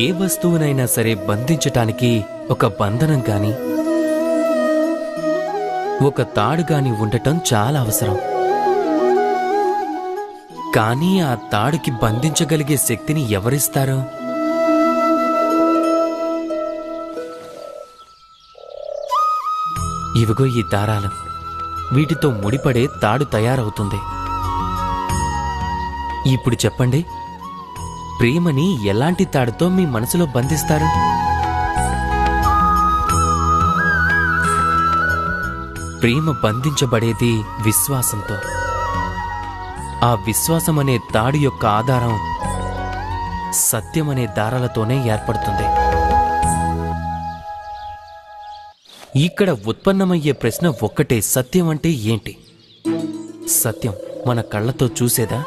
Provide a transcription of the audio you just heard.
ఏ వస్తువునైనా సరే బంధించటానికి ఒక బంధనం గాని ఒక తాడు గాని ఉండటం చాలా అవసరం. కానీ ఆ తాడుకి బంధించగలిగే శక్తిని ఎవరిస్తారు? ఇవిగో ఈ దారాలు. వీటితో ముడిపడే తాడు తయారవుతుంది. ఇప్పుడు చెప్పండి, ప్రేమని ఎలాంటి తాడుతో మీ మనసులో బంధిస్తారు? ప్రేమ బంధించబడేది విశ్వాసంతో. ఆ విశ్వాసమనే తాడు యొక్క ఆధారం సత్యమనే దారాలతోనే ఏర్పడుతుంది. ఇక్కడ ఉత్పన్నమయ్యే ప్రశ్న ఒక్కటే, సత్యం అంటే ఏంటి? సత్యం మన కళ్ళతో చూసేదా?